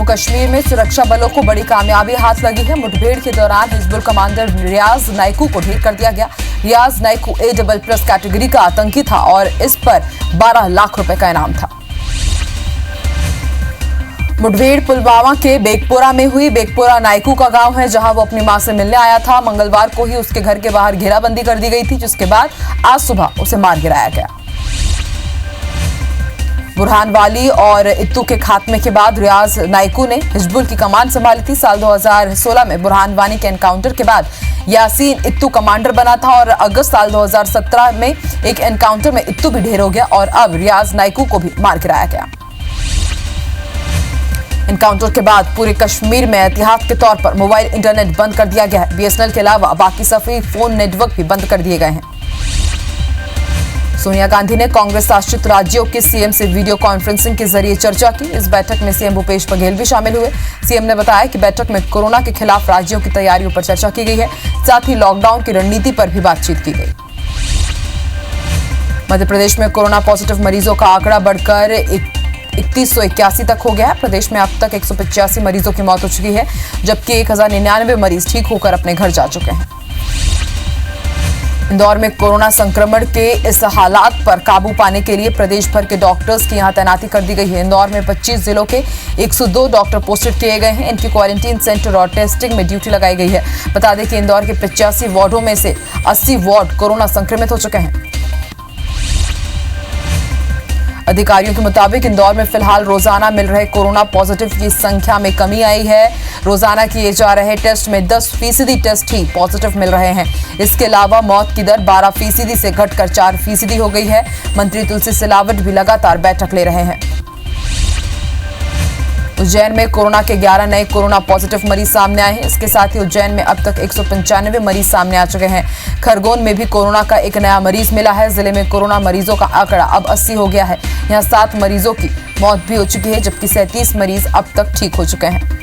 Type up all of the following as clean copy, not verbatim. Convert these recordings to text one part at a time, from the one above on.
जम्मू कश्मीर में सुरक्षा बलों को बड़ी कामयाबी हाथ लगी है। मुठभेड़ के दौरान हिजबुल कमांडर रियाज नाइकू को ढेर कर दिया गया। रियाज नाइकू A++ कैटेगरी का आतंकी था और इस पर 12 लाख रुपए का इनाम था। मुठभेड़ पुलवामा के बेगपुरा में हुई। बेगपुरा नाइकू का गांव है, जहां वो अपनी मां से मिलने आया था। मंगलवार को ही उसके घर के बाहर घेराबंदी कर दी गई थी, जिसके बाद आज सुबह उसे मार गिराया गया। बुरहानवाली और इत्तू के खात्मे के बाद रियाज नाइकू ने हिजबुल की कमान संभाली थी। साल 2016 में बुरहानवानी के एनकाउंटर के बाद यासीन इत्तू कमांडर बना था और अगस्त साल 2017 में एक एनकाउंटर में इत्तू भी ढेर हो गया और अब रियाज नाइकू को भी मार गिराया गया। एनकाउंटर के बाद पूरे कश्मीर में एहतियात के तौर पर मोबाइल इंटरनेट बंद कर दिया गया है। BSNL के अलावा बाकी सभी फोन नेटवर्क भी बंद कर दिए गए हैं। सोनिया गांधी ने कांग्रेस शासित राज्यों के सीएम से वीडियो कॉन्फ्रेंसिंग के जरिए चर्चा की। इस बैठक में सीएम भूपेश बघेल भी शामिल हुए। सीएम ने बताया कि बैठक में कोरोना के खिलाफ राज्यों की तैयारियों पर चर्चा की गई है, साथ ही लॉकडाउन की रणनीति पर भी बातचीत की गई। मध्य प्रदेश में कोरोना पॉजिटिव मरीजों का आंकड़ा बढ़कर 3181 तक हो गया है। प्रदेश में अब तक 185 मरीजों की मौत हो चुकी है, जबकि 1099 मरीज ठीक होकर अपने घर जा चुके हैं। इंदौर में कोरोना संक्रमण के इस हालात पर काबू पाने के लिए प्रदेश भर के डॉक्टर्स की यहां तैनाती कर दी गई है। इंदौर में 25 जिलों के 102 डॉक्टर पोस्टेड किए गए हैं। इनकी क्वारंटीन सेंटर और टेस्टिंग में ड्यूटी लगाई गई है। बता दें कि इंदौर के 85 वार्डों में से 80 वार्ड कोरोना संक्रमित हो चुके हैं। अधिकारियों के मुताबिक इंदौर में फिलहाल रोजाना मिल रहे कोरोना पॉजिटिव की संख्या में कमी आई है। रोजाना किए जा रहे टेस्ट में 10% टेस्ट ही पॉजिटिव मिल रहे हैं। इसके अलावा मौत की दर 12% से घटकर 4% हो गई है। मंत्री तुलसी सिलावट भी लगातार बैठक ले रहे हैं। उज्जैन में कोरोना के 11 नए कोरोना पॉजिटिव मरीज सामने आए हैं। इसके साथ ही उज्जैन में अब तक 195 मरीज सामने आ चुके हैं। खरगोन में भी कोरोना का एक नया मरीज मिला है। जिले में कोरोना मरीजों का आंकड़ा अब 80 हो गया है। यहाँ 7 मरीजों की मौत भी हो चुकी है, जबकि 37 मरीज अब तक ठीक हो चुके हैं।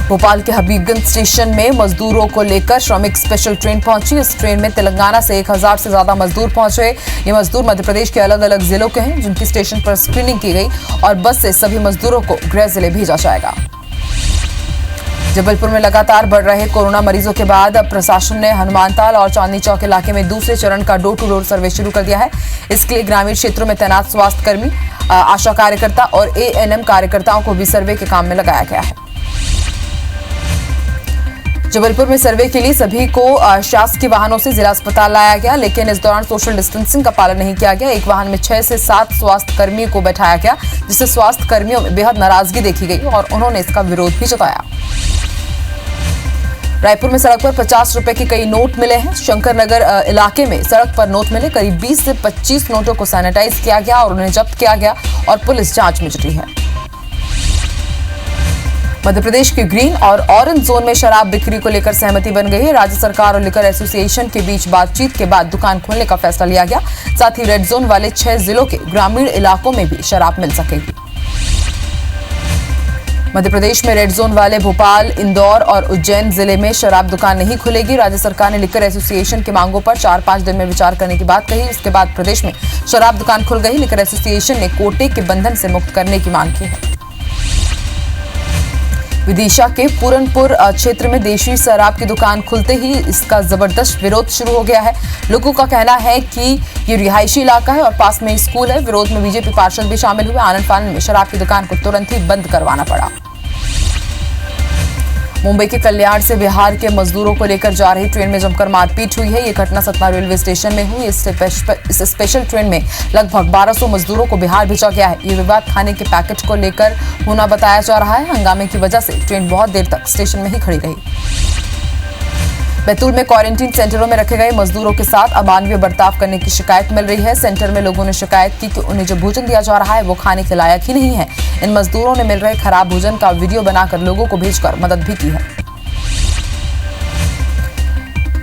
भोपाल के हबीबगंज स्टेशन में मजदूरों को लेकर श्रमिक स्पेशल ट्रेन पहुंची। इस ट्रेन में तेलंगाना से 1000 से ज्यादा मजदूर पहुंचे। ये मजदूर मध्य प्रदेश के अलग अलग जिलों के हैं, जिनकी स्टेशन पर स्क्रीनिंग की गई और बस से सभी मजदूरों को गृह जिले भेजा जाएगा। जबलपुर में लगातार बढ़ रहे कोरोना मरीजों के बाद अब प्रशासन ने हनुमानताल और चांदनी चौक इलाके में दूसरे चरण का डोर टू डोर सर्वे शुरू कर दिया है। इसके लिए ग्रामीण क्षेत्रों में तैनात स्वास्थ्य कर्मी, आशा कार्यकर्ता और ANM कार्यकर्ताओं को भी सर्वे के काम में लगाया गया है। जबलपुर में सर्वे के लिए सभी को शासकीय वाहनों से जिला अस्पताल लाया गया, लेकिन इस दौरान सोशल डिस्टेंसिंग का पालन नहीं किया गया। एक वाहन में 6 से 7 स्वास्थ्य कर्मियों को बैठाया गया, जिससे स्वास्थ्य कर्मियों में बेहद नाराजगी देखी गई और उन्होंने इसका विरोध भी जताया। रायपुर में सड़क पर 50 रुपए के कई नोट मिले हैं। शंकर नगर इलाके में सड़क पर नोट मिले। करीब 20 से 25 नोटों को सैनिटाइज किया गया और उन्हें जब्त किया गया और पुलिस जांच में जुटी है। मध्य प्रदेश के ग्रीन और ऑरेंज जोन में शराब बिक्री को लेकर सहमति बन गई है। राज्य सरकार और लिकर एसोसिएशन के बीच बातचीत के बाद दुकान खोलने का फैसला लिया गया। साथ ही रेड जोन वाले 6 जिलों के ग्रामीण इलाकों में भी शराब मिल सकेगी। मध्य प्रदेश में रेड जोन वाले भोपाल, इंदौर और उज्जैन जिले में शराब दुकान नहीं खुलेगी। राज्य सरकार ने लिकर एसोसिएशन की मांगों पर 4-5 दिन में विचार करने की बात कही। इसके बाद प्रदेश में शराब दुकान खुल गई। लिकर एसोसिएशन ने कोटे के बंधन से मुक्त करने की मांग की है। विदिशा के पूरनपुर क्षेत्र में देशी शराब की दुकान खुलते ही इसका जबरदस्त विरोध शुरू हो गया है। लोगों का कहना है कि ये रिहायशी इलाका है और पास में स्कूल है। विरोध में बीजेपी पार्षद भी शामिल हुए। आनंद फानन में शराब की दुकान को तुरंत ही बंद करवाना पड़ा। मुंबई के कल्याण से बिहार के मजदूरों को लेकर जा रही ट्रेन में जमकर मारपीट हुई है। ये घटना सतना रेलवे स्टेशन में हुई। इस स्पेशल ट्रेन में लगभग 1200 मजदूरों को बिहार भेजा गया है। ये विवाद खाने के पैकेट को लेकर होना बताया जा रहा है। हंगामे की वजह से ट्रेन बहुत देर तक स्टेशन में ही खड़ी रही। बैतूल में क्वारंटीन सेंटरों में रखे गए मजदूरों के साथ अमानवीय बर्ताव करने की शिकायत मिल रही है। सेंटर में लोगों ने शिकायत की कि उन्हें जो भोजन दिया जा रहा है वो खाने के लायक ही नहीं है। इन मजदूरों ने मिल रहे खराब भोजन का वीडियो बनाकर लोगों को भेजकर मदद भी की है।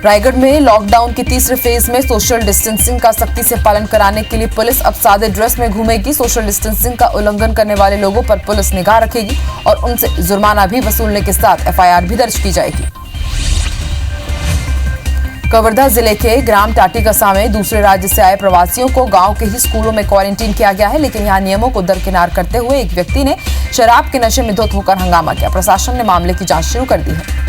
रायगढ़ में लॉकडाउन के तीसरे फेज में सोशल डिस्टेंसिंग का सख्ती से पालन कराने के लिए पुलिस अब सादे ड्रेस में घूमेगी। सोशल डिस्टेंसिंग का उल्लंघन करने वाले लोगों पर पुलिस निगाह रखेगी और उनसे जुर्माना भी वसूलने के साथ FIR भी दर्ज की जाएगी। कवर्धा जिले के ग्राम टाटीकसा में दूसरे राज्य से आए प्रवासियों को गांव के ही स्कूलों में क्वारंटीन किया गया है, लेकिन यहां नियमों को दरकिनार करते हुए एक व्यक्ति ने शराब के नशे में धुत होकर हंगामा किया। प्रशासन ने मामले की जांच शुरू कर दी है।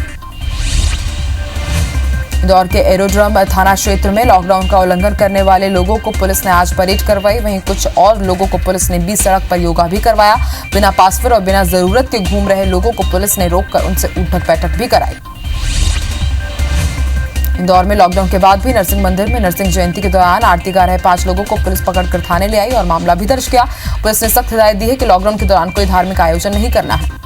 इंदौर के एरोड्रम थाना क्षेत्र में लॉकडाउन का उल्लंघन करने वाले लोगों को पुलिस ने आज परेड करवाई। वहीं कुछ और लोगों को पुलिस ने बीच सड़क पर योगा भी करवाया। बिना पासवर्ड और बिना जरूरत के घूम रहे लोगों को पुलिस ने रोककर उनसे उठक बैठक भी कराई। इंदौर में लॉकडाउन के बाद भी नरसिंह मंदिर में नरसिंह जयंती के दौरान आरती गा रहे 5 लोगों को पुलिस पकड़कर थाने ले आई और मामला भी दर्ज किया। पुलिस ने सख्त हिदायत दी है कि लॉकडाउन के दौरान कोई धार्मिक आयोजन नहीं करना है।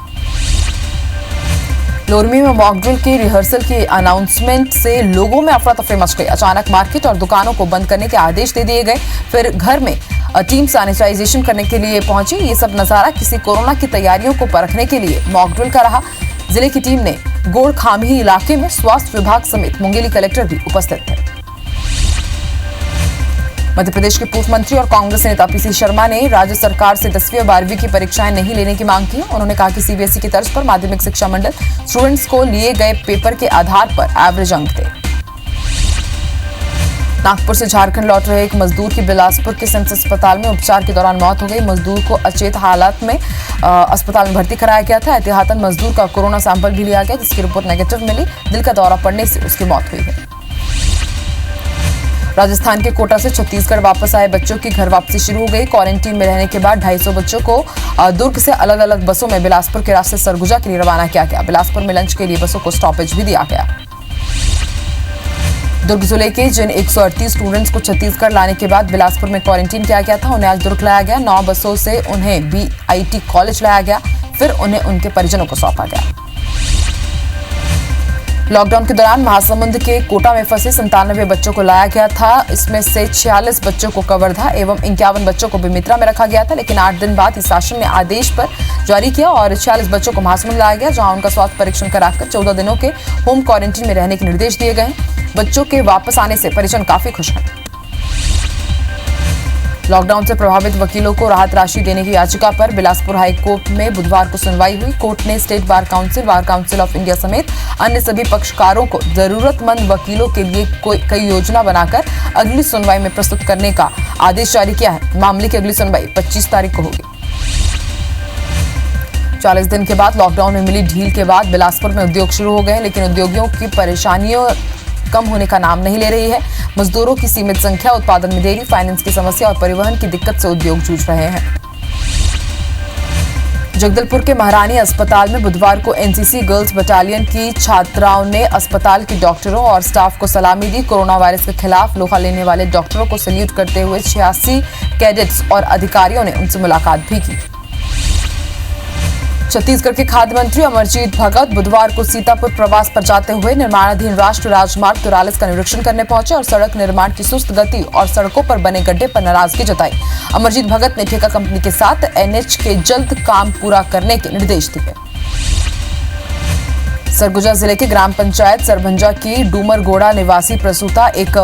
लोरमी में मॉक ड्रिल की रिहर्सल की अनाउंसमेंट से लोगों में अफरा तफरी मच गई। अचानक मार्केट और दुकानों को बंद करने के आदेश दे दिए गए। फिर घर में टीम सैनिटाइजेशन करने के लिए पहुंची। ये सब नजारा किसी कोरोना की तैयारियों को परखने के लिए मॉक ड्रिल का रहा। जिले की टीम ने गोड़खामी इलाके में स्वास्थ्य विभाग समेत मुंगेली कलेक्टर भी उपस्थित थे। मध्य प्रदेश के पूर्व मंत्री और कांग्रेस नेता पीसी शर्मा ने राज्य सरकार से 10वीं और 12वीं की परीक्षाएं नहीं लेने की मांग की। उन्होंने कहा कि सीबीएसई की तर्ज पर माध्यमिक शिक्षा मंडल स्टूडेंट्स को लिए गए पेपर के आधार पर एवरेज अंक दे। नागपुर से झारखंड लौट रहे एक मजदूर की बिलासपुर के सिम्स अस्पताल में उपचार के दौरान मौत हो गई। मजदूर को अचेत हालत में अस्पताल में भर्ती कराया गया था। एहतियातन मजदूर का कोरोना सैंपल भी लिया गया, जिसकी रिपोर्ट नेगेटिव मिली। दिल का दौरा पड़ने से उसकी मौत हुई है। राजस्थान के कोटा से छत्तीसगढ़ वापस आए बच्चों की घर वापसी शुरू हो गई। क्वारंटीन में रहने के बाद 250 बच्चों को दुर्ग से अलग अलग बसों में बिलासपुर के रास्ते सरगुजा के लिए रवाना किया गया। बिलासपुर में लंच के लिए बसों को स्टॉपेज भी दिया गया। दुर्ग जिले के जिन 138 स्टूडेंट्स को छत्तीसगढ़ लाने के बाद बिलासपुर में क्वारंटीन किया गया था, उन्हें आज दुर्ग लाया गया। 9 बसों से उन्हें बीआईटी कॉलेज लाया गया, फिर उन्हें उनके परिजनों को सौंपा गया। लॉकडाउन के दौरान महासमुंद के कोटा में फंसे 97 बच्चों को लाया गया था। इसमें से 46 बच्चों को कवर्धा एवं 51 बच्चों को बेमित्रा में रखा गया था। लेकिन 8 दिन बाद इस शासन ने आदेश पर जारी किया और 46 बच्चों को महासमुंद लाया गया, जहां उनका स्वास्थ्य परीक्षण कराकर 14 दिनों के होम क्वारंटीन में रहने के निर्देश दिए गए। बच्चों के वापस आने से परिजन काफी खुश हैं। लॉकडाउन से प्रभावित वकीलों को राहत राशि देने की याचिका पर बिलासपुर हाई कोर्ट में बुधवार को सुनवाई हुई। कोर्ट ने state bar council of India समेत अन्य सभी पक्षकारों को जरूरतमंद वकीलों के लिए कई योजना बनाकर अगली सुनवाई में प्रस्तुत करने का आदेश जारी किया है। मामले की अगली सुनवाई 25 तारीख को होगी। 40 दिन के बाद लॉकडाउन में मिली ढील के बाद बिलासपुर में उद्योग शुरू हो गए, लेकिन उद्योगियों की परेशानियों कम होने का नाम नहीं ले रही है। मजदूरों की सीमित संख्या, उत्पादन में देरी, फाइनेंस की समस्या और परिवहन की दिक्कत से उद्योग जूझ रहे हैं। जगदलपुर के महारानी अस्पताल में बुधवार को एनसीसी गर्ल्स बटालियन की छात्राओं ने अस्पताल के डॉक्टरों और स्टाफ को सलामी दी। कोरोना वायरस के खिलाफ लोहा लेने वाले डॉक्टरों को सैल्यूट करते हुए 86 कैडेट्स और अधिकारियों ने उनसे मुलाकात भी की। छत्तीसगढ़ के खाद्य मंत्री अमरजीत भगत बुधवार को सीतापुर प्रवास पर जाते हुए निर्माणाधीन राष्ट्रीय राजमार्ग 44 का निरीक्षण करने पहुंचे और सड़क निर्माण की सुस्त गति और सड़कों पर बने गड्ढे पर नाराजगी जताई। अमरजीत भगत ने ठेका कंपनी के साथ एनएच के जल्द काम पूरा करने के निर्देश दिए। सरगुजा जिले के ग्राम पंचायत सरभंजा की डूमरगोड़ा निवासी प्रसूता एक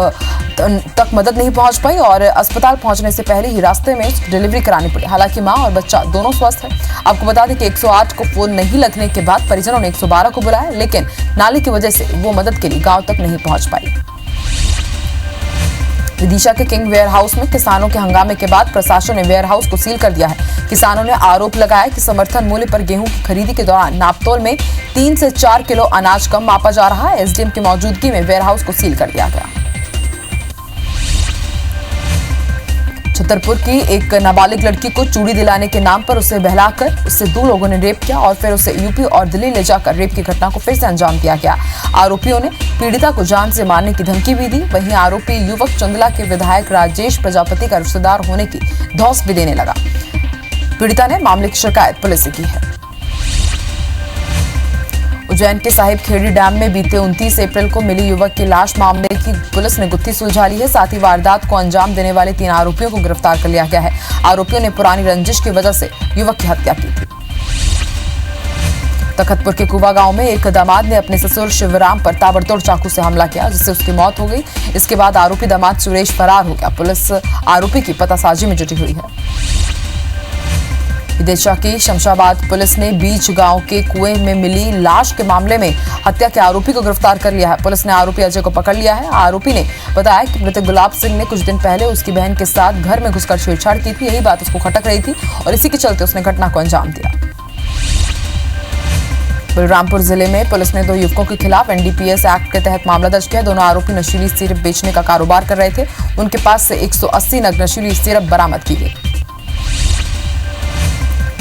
तक मदद नहीं पहुंच पाई और अस्पताल पहुंचने से पहले ही रास्ते में डिलीवरी करानी पड़ी। हालांकि मां और बच्चा दोनों स्वस्थ हैं। आपको बता दें कि 108 को फोन नहीं लगने के बाद परिजनों ने 112 को बुलाया, लेकिन नाले की वजह से वो मदद के लिए गांव तक नहीं पहुंच पाई। विदिशा के किंग वेयर हाउस में किसानों के हंगामे के बाद प्रशासन ने वेयर हाउस को सील कर दिया है। किसानों ने आरोप लगाया कि समर्थन मूल्य पर गेहूं की खरीदी के दौरान नापतोल में 3 से 4 किलो अनाज कम मापा जा रहा है। एसडीएम की मौजूदगी में वेयर हाउस को सील कर दिया गया। छतरपुर की एक नाबालिग लड़की को चूड़ी दिलाने के नाम पर उसे बहलाकर उससे 2 लोगों ने रेप किया और फिर उसे यूपी और दिल्ली ले जाकर रेप की घटना को फिर से अंजाम दिया गया। आरोपियों ने पीड़िता को जान से मारने की धमकी भी दी। वहीं आरोपी युवक चंदला के विधायक राजेश प्रजापति का रिश्तेदार होने की धौंस भी देने लगा। पीड़िता ने मामले की शिकायत पुलिस से की है। उज्जैन के साहिब खेड़ी डैम में बीते 29 अप्रैल को मिली युवक की लाश मामले की पुलिस ने गुत्थी सुलझा ली है। साथ ही वारदात को अंजाम देने वाले 3 आरोपियों को गिरफ्तार कर लिया गया है। आरोपियों ने पुरानी रंजिश की वजह से युवक की हत्या की थी। तखतपुर के कुवा गांव में एक दामाद ने अपने ससुर शिवराम पर ताबड़तोड़ चाकू से हमला किया, जिससे उसकी मौत हो गई। इसके बाद आरोपी दामाद सुरेश फरार हो गया। पुलिस आरोपी की पतासाजी में जुटी हुई है। विदिशा की शमशाबाद पुलिस ने बीच गांव के कुएं में मिली लाश के मामले में हत्या के आरोपी को गिरफ्तार कर लिया है। पुलिस ने आरोपी अजय को पकड़ लिया है। आरोपी ने बताया कि मृतक गुलाब सिंह ने कुछ दिन पहले उसकी बहन के साथ घर में घुसकर छेड़छाड़ की थी। यही बात उसको खटक रही थी और इसी के चलते उसने घटना को अंजाम दिया। बलरामपुर जिले में पुलिस ने 2 युवकों के खिलाफ एनडीपीएस एक्ट के तहत मामला दर्ज किया। दोनों आरोपी नशीली सिरप बेचने का कारोबार कर रहे थे। उनके पास से 180 नग नशीली सिरप बरामद की गई।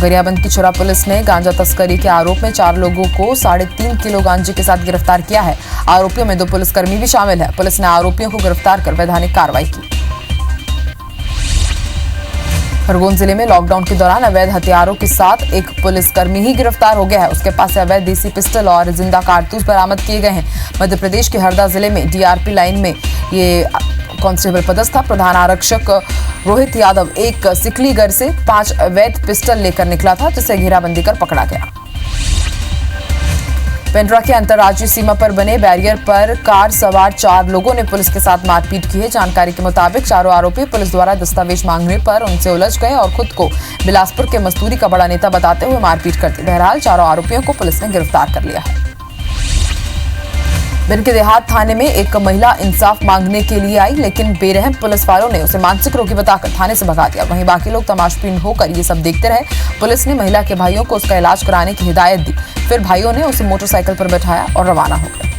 गरियाबंद की छुरा पुलिस ने गांजा तस्करी के आरोप में 4 लोगों को 3.5 किलो गांजे के साथ गिरफ्तार किया है। आरोपियों में 2 पुलिसकर्मी भी शामिल है। पुलिस ने आरोपियों को गिरफ्तार कर वैधानिक कार्रवाई की। खरगोन जिले में लॉकडाउन के दौरान अवैध हथियारों के साथ एक पुलिसकर्मी ही गिरफ्तार हो गया है। उसके पास से अवैध देसी पिस्टल और जिंदा कारतूस बरामद किए गए हैं। मध्य प्रदेश के हरदा जिले में डीआरपी लाइन में ये कांस्टेबल पदस्थ था। प्रधान आरक्षक रोहित यादव एक सिकलीगढ़ से 5 अवैध पिस्टल लेकर निकला था, जिसे घेराबंदी कर पकड़ा गया। पेंड्रा के अंतर्राज्यीय सीमा पर बने बैरियर पर कार सवार 4 लोगों ने पुलिस के साथ मारपीट की है। जानकारी के मुताबिक चारों आरोपी पुलिस द्वारा दस्तावेज मांगने पर उनसे उलझ गए और खुद को बिलासपुर के मजदूरी का बड़ा नेता बताते हुए मारपीट कर दी। बहरहाल चारों आरोपियों को पुलिस ने गिरफ्तार कर लिया है। भिंड के देहात थाने में एक महिला इंसाफ मांगने के लिए आई, लेकिन बेरहम पुलिस वालों ने उसे मानसिक रोगी बताकर थाने से भगा दिया। वहीं बाकी लोग तमाशबीन होकर ये सब देखते रहे। पुलिस ने महिला के भाइयों को उसका इलाज कराने की हिदायत दी। फिर भाइयों ने उसे मोटरसाइकिल पर बैठाया और रवाना हो गए।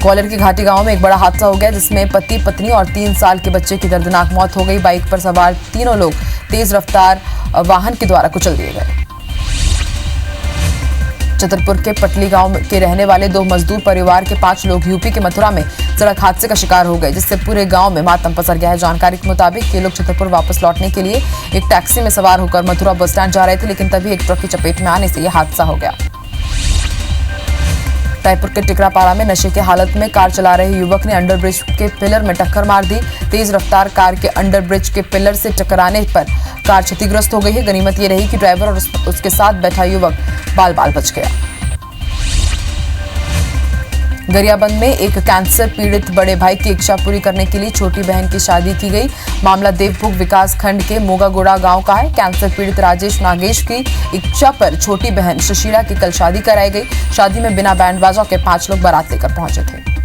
ग्वालियर की घाटी गांव में एक बड़ा हादसा हो गया, जिसमें पति पत्नी और 3 साल के बच्चे की दर्दनाक मौत हो गई। बाइक पर सवार तीनों लोग तेज रफ्तार वाहन के द्वारा कुचल दिए गए। छतरपुर के पटली गांव के रहने वाले 2 मजदूर परिवार के 5 लोग यूपी के मथुरा में सड़क हादसे का शिकार हो गए, जिससे पूरे गांव में मातम पसर गया है। जानकारी के मुताबिक ये लोग छतरपुर वापस लौटने के लिए एक टैक्सी में सवार होकर मथुरा बस स्टैंड जा रहे थे, लेकिन तभी एक ट्रक की चपेट में आने से यह हादसा हो गया। रायपुर के टिकरापाड़ा में नशे की हालत में कार चला रहे युवक ने अंडरब्रिज के पिलर में टक्कर मार दी। तेज रफ्तार कार के अंडरब्रिज के पिलर से टकराने पर कार क्षतिग्रस्त हो गई है। गनीमत ये रही कि ड्राइवर और उसके साथ बैठा युवक बाल बाल बच गया। गरियाबंद में एक कैंसर पीड़ित बड़े भाई की इच्छा पूरी करने के लिए छोटी बहन की शादी की गई। मामला देवभोग विकास खंड के मोगागुड़ा गांव का है। कैंसर पीड़ित राजेश नागेश की इच्छा पर छोटी बहन सुशीला की कल शादी कराई गई। शादी में बिना बैंड बाजा के 5 लोग बारात लेकर पहुंचे थे।